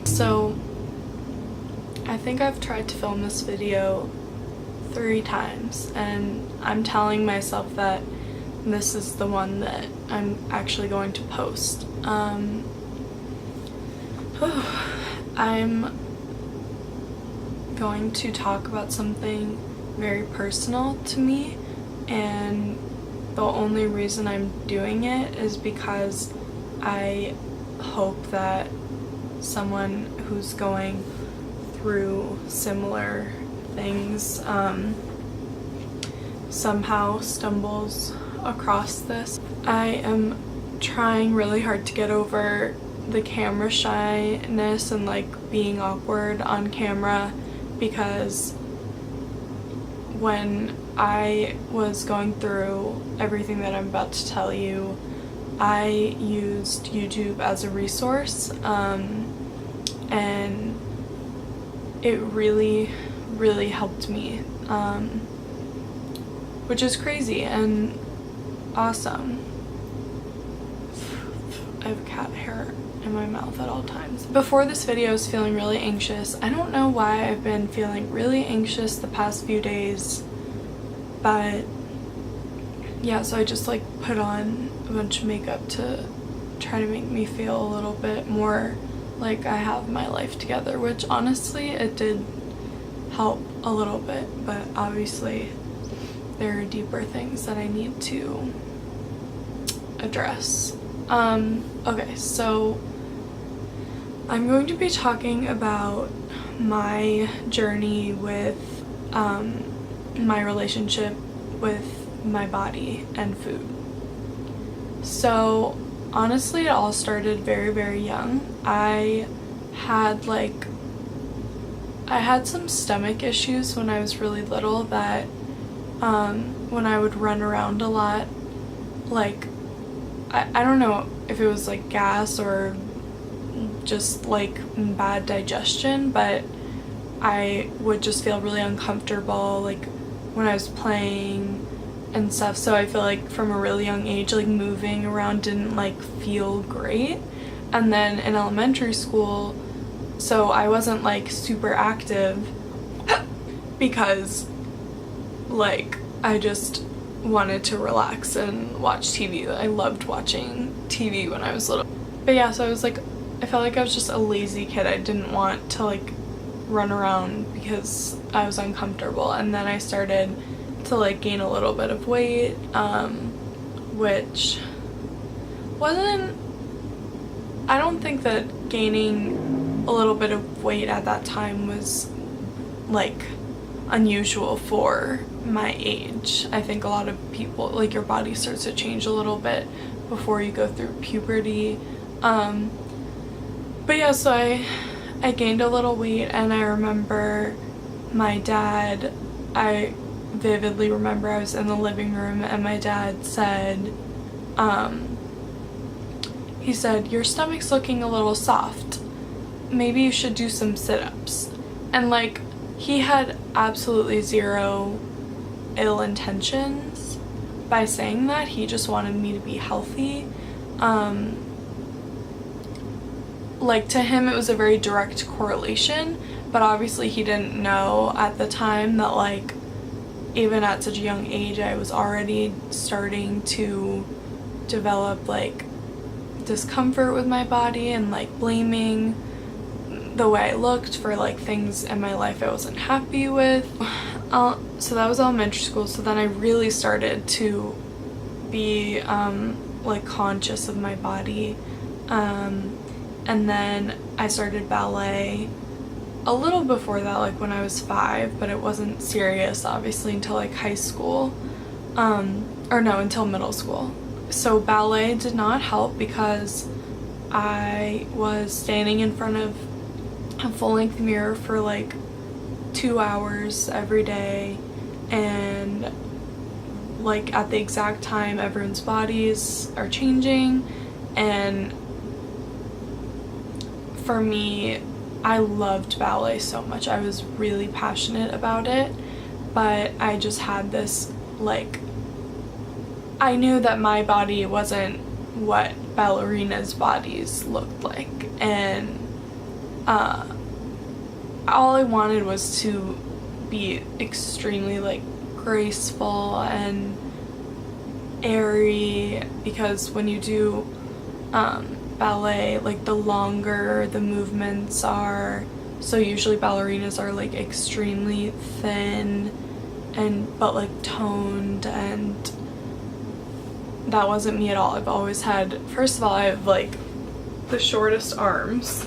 So I think I've tried to film this video 3 times, and I'm telling myself that this is the one that I'm actually going to post. I'm going to talk about something very personal to me, and the only reason I'm doing it is because I hope that someone who's going through similar things somehow stumbles across this. I am trying really hard to get over the camera shyness and like being awkward on camera, because when I was going through everything that I'm about to tell you, I used YouTube as a resource, and it really helped me, which is crazy and awesome. I have cat hair in my mouth at all times. Before this video I was feeling really anxious. I don't know why I've been feeling really anxious the past few days, but yeah, so I just like put on a bunch of makeup to try to make me feel a little bit more like I have my life together, which honestly it did help a little bit, but obviously there are deeper things that I need to address. Okay, so I'm going to be talking about my journey with my relationship with my body and food. So honestly, it all started very young. I had some stomach issues when I was really little that when I would run around a lot, like I don't know if it was like gas or just like bad digestion, but I would just feel really uncomfortable like when I was playing and stuff. So I feel like from a really young age, like moving around didn't like feel great. And then in elementary school, so I wasn't like super active because like I just wanted to relax and watch TV. I loved watching TV when I was little. But yeah, so I felt like I was just a lazy kid. I didn't want to like run around because I was uncomfortable. And then I started to like gain a little bit of weight, which wasn't, I don't think that gaining a little bit of weight at that time was like unusual for my age. I think a lot of people, like your body starts to change a little bit before you go through puberty. But yeah, so I gained a little weight, and I remember my dad, I vividly remember I was in the living room and my dad said, he said, "Your stomach's looking a little soft. Maybe you should do some sit-ups." And like, he had absolutely zero ill intentions by saying that. He just wanted me to be healthy. Like, to him it was a very direct correlation, but obviously he didn't know at the time that like even at such a young age I was already starting to develop like discomfort with my body and like blaming the way I looked for like things in my life I wasn't happy with. So that was elementary school. So then I really started to be like conscious of my body, and then I started ballet a little before that, like when I was 5, but it wasn't serious obviously until like high school, or no, until middle school. So ballet did not help because I was standing in front of a full-length mirror for like 2 hours every day, and like at the exact time everyone's bodies are changing, and for me, I loved ballet so much. I was really passionate about it, but I just had this like, I knew that my body wasn't what ballerinas' bodies looked like, and all I wanted was to be extremely like graceful and airy, because when you do ballet, like the longer the movements are, so usually ballerinas are like extremely thin but like toned, and that wasn't me at all. I've always had, first of all, I have like the shortest arms.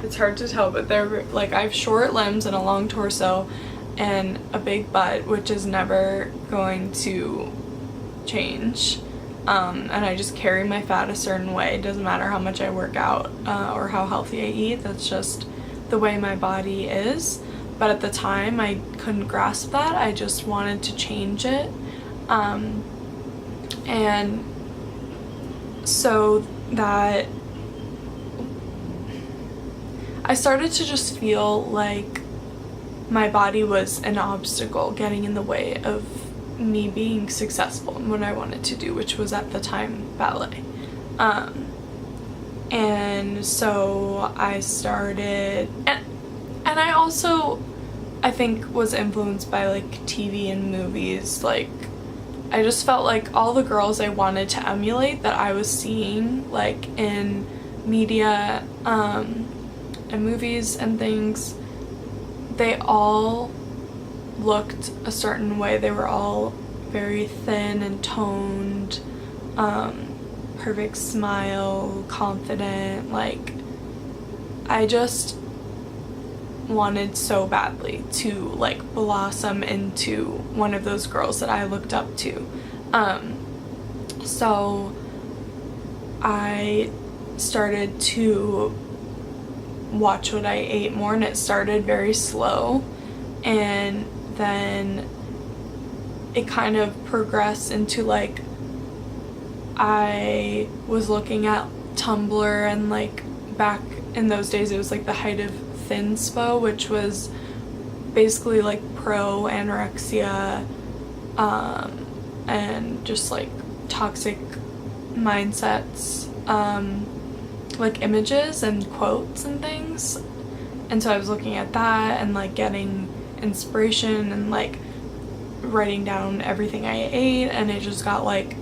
It's hard to tell, but they're like, I have short limbs and a long torso and a big butt, which is never going to change. And I just carry my fat a certain way. It doesn't matter how much I work out or how healthy I eat. That's just the way my body is. But at the time, I couldn't grasp that. I just wanted to change it. And so that I started to just feel like my body was an obstacle getting in the way of me being successful in what I wanted to do, which was at the time ballet. And so I started, and I also, I think, was influenced by like TV and movies. Like, I just felt like all the girls I wanted to emulate that I was seeing like in media and movies and things, they all looked a certain way. They were all very thin and toned, perfect smile, confident. Like, I just wanted so badly to like blossom into one of those girls that I looked up to. So I started to watch what I ate more, and it started very slow, and then it kind of progressed into like, I was looking at Tumblr, and like back in those days it was like the height of Thinspo, which was basically like pro anorexia and just like toxic mindsets, like images and quotes and things. And so I was looking at that and like getting inspiration and like writing down everything I ate, and it just got like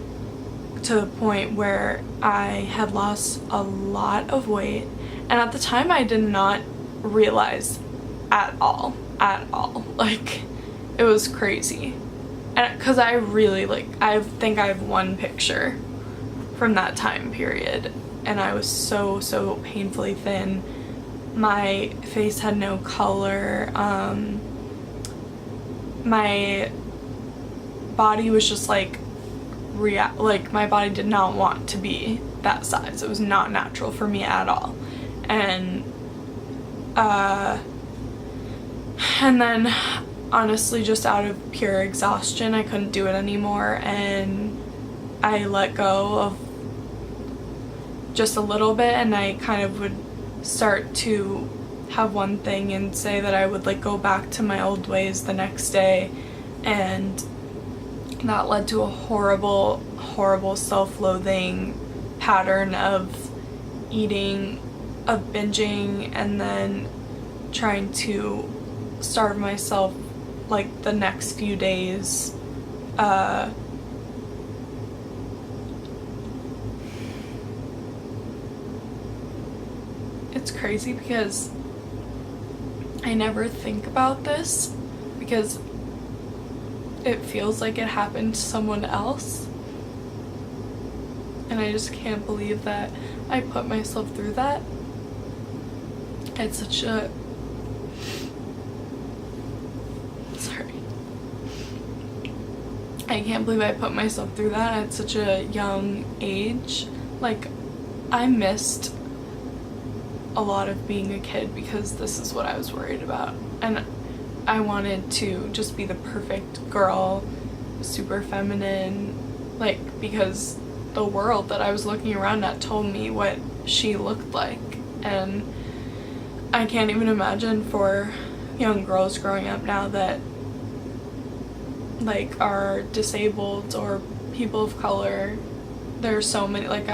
to the point where I had lost a lot of weight, and at the time I did not realize at all, like it was crazy. And because I really like, I think I have one picture from that time period, and I was so painfully thin. My face had no color. My body was just like like my body did not want to be that size. It was not natural for me at all. And then honestly, just out of pure exhaustion, I couldn't do it anymore, and I let go of just a little bit, and I kind of would start to have one thing and say that I would like go back to my old ways the next day, and that led to a horrible self-loathing pattern of eating, of binging, and then trying to starve myself like the next few days. It's crazy because I never think about this because it feels like it happened to someone else, and I just can't believe that I put myself through that. It's such a... Sorry. I can't believe I put myself through that at such a young age. Like, I missed a lot of being a kid because this is what I was worried about, and I wanted to just be the perfect girl, super feminine, like, because the world that I was looking around at told me what she looked like. And I can't even imagine for young girls growing up now that like are disabled or people of color. There's so many, like,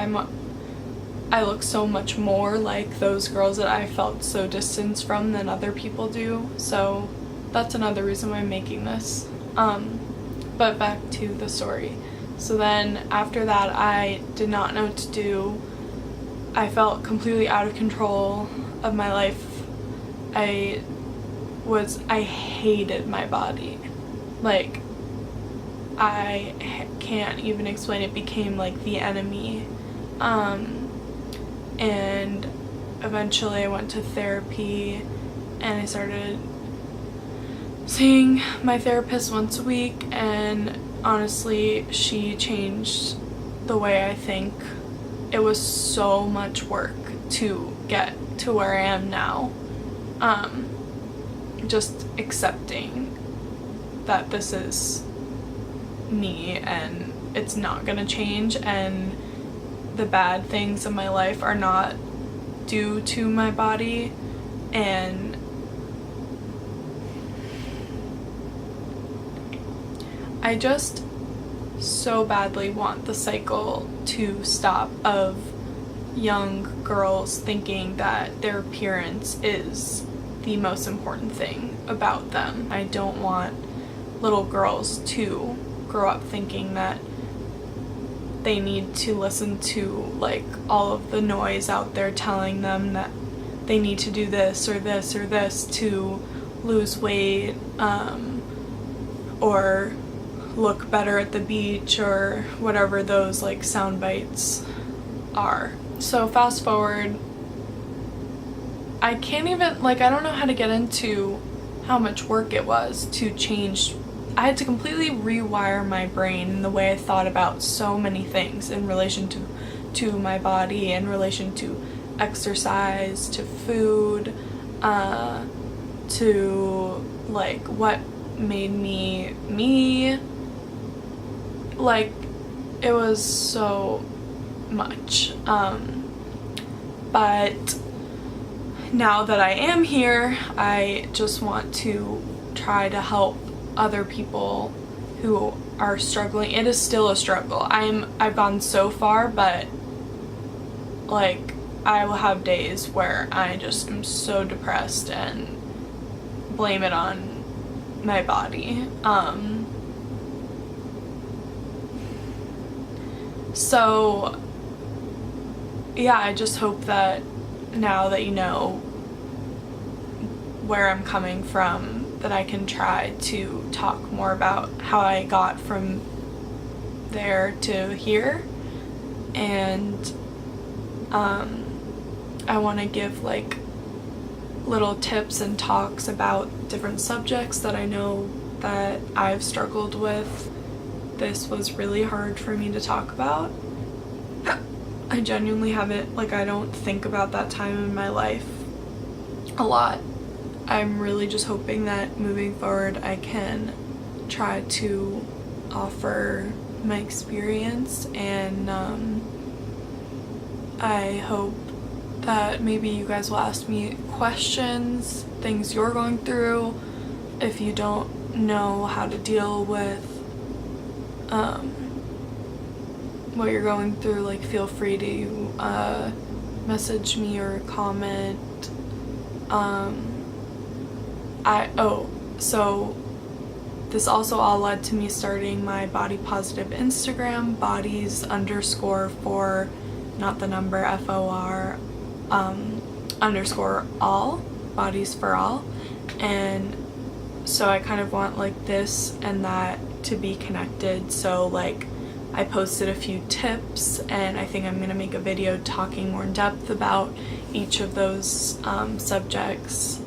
I look so much more like those girls that I felt so distanced from than other people do. So that's another reason why I'm making this. But back to the story. So then after that, I did not know what to do. I felt completely out of control of my life. I hated my body. Like, I can't even explain. It became like the enemy. And eventually I went to therapy, and I started seeing my therapist once a week, and honestly, she changed the way I think. It was so much work to get to where I am now. Just accepting that this is me and it's not gonna change, and the bad things in my life are not due to my body, and I just so badly want the cycle to stop of young girls thinking that their appearance is the most important thing about them. I don't want little girls to grow up thinking that they need to listen to like all of the noise out there telling them that they need to do this or this or this to lose weight, or look better at the beach, or whatever those like sound bites are. So fast forward, I can't even, like, I don't know how to get into how much work it was to change. I had to completely rewire my brain and the way I thought about so many things in relation to my body, in relation to exercise, to food, to like what made me me. Like, it was so much. But now that I am here, I just want to try to help other people who are struggling. It is still a struggle. I've gone so far, but like, I will have days where I just am so depressed and blame it on my body. So yeah, I just hope that now that you know where I'm coming from, that I can try to talk more about how I got from there to here. And I want to give like little tips and talks about different subjects that I know that I've struggled with. This was really hard for me to talk about. I genuinely haven't, like, I don't think about that time in my life a lot. I'm really just hoping that moving forward I can try to offer my experience, and I hope that maybe you guys will ask me questions, things you're going through. If you don't know how to deal with what you're going through, like, feel free to message me or comment. So this also all led to me starting my body positive Instagram, bodies_for, not the number, FOR, _all, bodies for all. And so I kind of want like this and that to be connected. So like, I posted a few tips, and I think I'm gonna make a video talking more in depth about each of those subjects.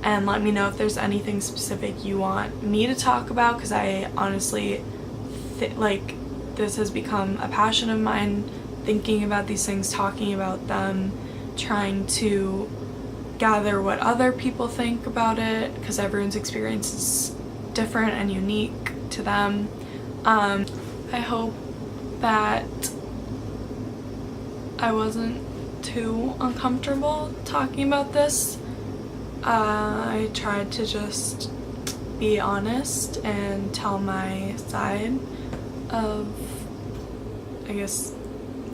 And let me know if there's anything specific you want me to talk about, because I honestly like, this has become a passion of mine, thinking about these things, talking about them, trying to gather what other people think about it, because everyone's experience is different and unique to them. I hope that I wasn't too uncomfortable talking about this. I tried to just be honest and tell my side of, I guess,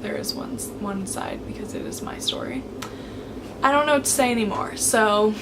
there is one side because it is my story. I don't know what to say anymore. So